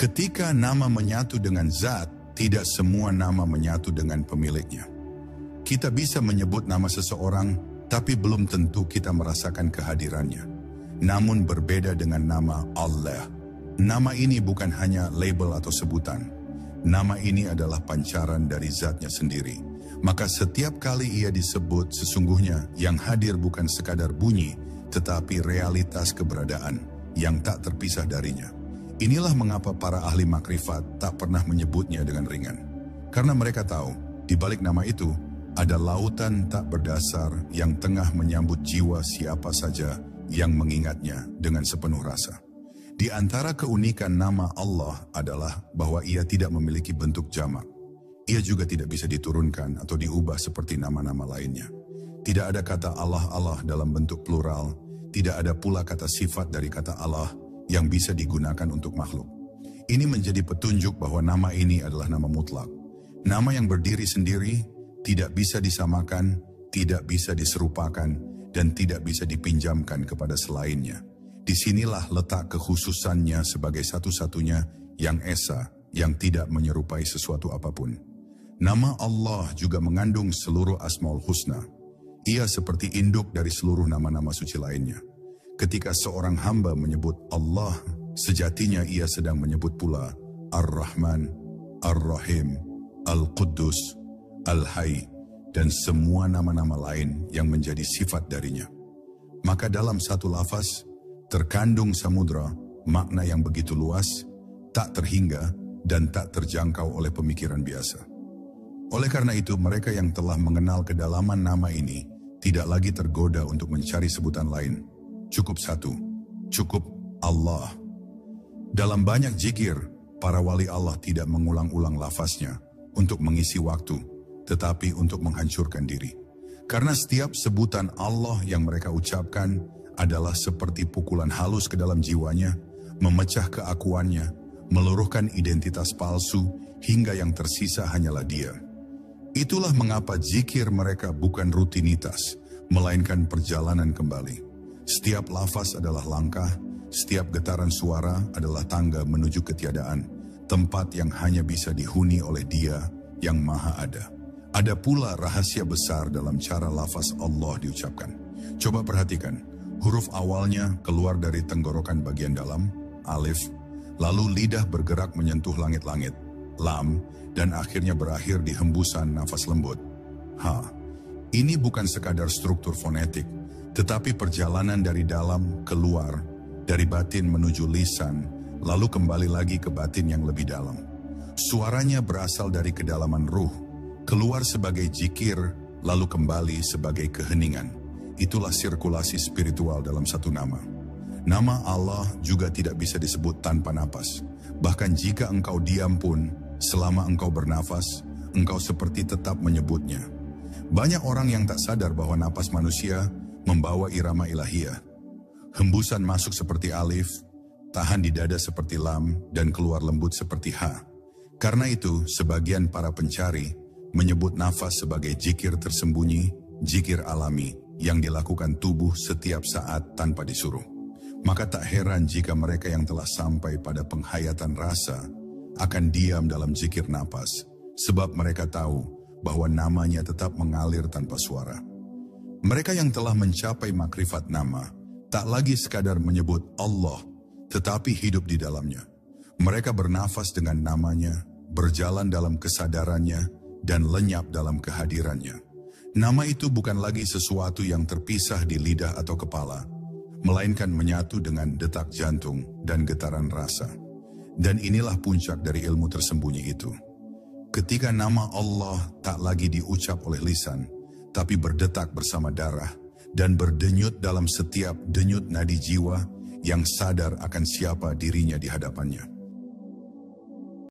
Ketika nama menyatu dengan zat, tidak semua nama menyatu dengan pemiliknya. Kita bisa menyebut nama seseorang, tapi belum tentu kita merasakan kehadirannya. Namun berbeda dengan nama Allah. Nama ini bukan hanya label atau sebutan. Nama ini adalah pancaran dari zatnya sendiri. Maka setiap kali ia disebut, sesungguhnya yang hadir bukan sekadar bunyi, tetapi realitas keberadaan yang tak terpisah darinya. Inilah mengapa para ahli makrifat tak pernah menyebutnya dengan ringan. Karena mereka tahu, di balik nama itu, ada lautan tak berdasar yang tengah menyambut jiwa siapa saja yang mengingatnya dengan sepenuh rasa. Di antara keunikan nama Allah adalah bahwa ia tidak memiliki bentuk jamak. Ia juga tidak bisa diturunkan atau diubah seperti nama-nama lainnya. Tidak ada kata Allah dalam bentuk plural, tidak ada pula kata sifat dari kata Allah yang bisa digunakan untuk makhluk. Ini menjadi petunjuk bahwa nama ini adalah nama mutlak. Nama yang berdiri sendiri, tidak bisa disamakan, tidak bisa diserupakan, dan tidak bisa dipinjamkan kepada selainnya. Disinilah letak kekhususannya sebagai satu-satunya yang esa, yang tidak menyerupai sesuatu apapun. Nama Allah juga mengandung seluruh Asmaul Husna. Ia seperti induk dari seluruh nama-nama suci lainnya. Ketika seorang hamba menyebut Allah, sejatinya ia sedang menyebut pula Ar-Rahman, Ar-Rahim, Al-Quddus, Al-Hayy, dan semua nama-nama lain yang menjadi sifat darinya. Maka dalam satu lafaz, terkandung samudra, makna yang begitu luas, tak terhingga dan tak terjangkau oleh pemikiran biasa. Oleh karena itu, mereka yang telah mengenal kedalaman nama ini, tidak lagi tergoda untuk mencari sebutan lain. Cukup satu, cukup Allah. Dalam banyak zikir, para wali Allah tidak mengulang-ulang lafaznya untuk mengisi waktu, tetapi untuk menghancurkan diri. Karena setiap sebutan Allah yang mereka ucapkan adalah seperti pukulan halus ke dalam jiwanya, memecah keakuannya, meluruhkan identitas palsu, hingga yang tersisa hanyalah Dia. Itulah mengapa zikir mereka bukan rutinitas, melainkan perjalanan kembali. Setiap lafaz adalah langkah, setiap getaran suara adalah tangga menuju ketiadaan, tempat yang hanya bisa dihuni oleh Dia yang Maha Ada. Ada pula rahasia besar dalam cara lafaz Allah diucapkan. Coba perhatikan, huruf awalnya keluar dari tenggorokan bagian dalam, alif, lalu lidah bergerak menyentuh langit-langit, lam, dan akhirnya berakhir di hembusan nafas lembut, ha. Ini bukan sekadar struktur fonetik, tetapi perjalanan dari dalam keluar, dari batin menuju lisan, lalu kembali lagi ke batin yang lebih dalam. Suaranya berasal dari kedalaman ruh, keluar sebagai zikir, lalu kembali sebagai keheningan. Itulah sirkulasi spiritual dalam satu nama. Nama Allah juga tidak bisa disebut tanpa napas. Bahkan jika engkau diam pun, selama engkau bernafas, engkau seperti tetap menyebutnya. Banyak orang yang tak sadar bahwa napas manusia membawa irama ilahiyah. Hembusan masuk seperti alif, tahan di dada seperti lam, dan keluar lembut seperti ha. Karena itu, sebagian para pencari menyebut nafas sebagai zikir tersembunyi, zikir alami, yang dilakukan tubuh setiap saat tanpa disuruh. Maka tak heran jika mereka yang telah sampai pada penghayatan rasa akan diam dalam zikir napas, sebab mereka tahu bahwa namanya tetap mengalir tanpa suara. Mereka yang telah mencapai makrifat nama, tak lagi sekadar menyebut Allah, tetapi hidup di dalamnya. Mereka bernafas dengan namanya, berjalan dalam kesadarannya, dan lenyap dalam kehadirannya. Nama itu bukan lagi sesuatu yang terpisah di lidah atau kepala, melainkan menyatu dengan detak jantung dan getaran rasa. Dan inilah puncak dari ilmu tersembunyi itu. Ketika nama Allah tak lagi diucap oleh lisan, tapi berdetak bersama darah, dan berdenyut dalam setiap denyut nadi jiwa yang sadar akan siapa dirinya di hadapannya.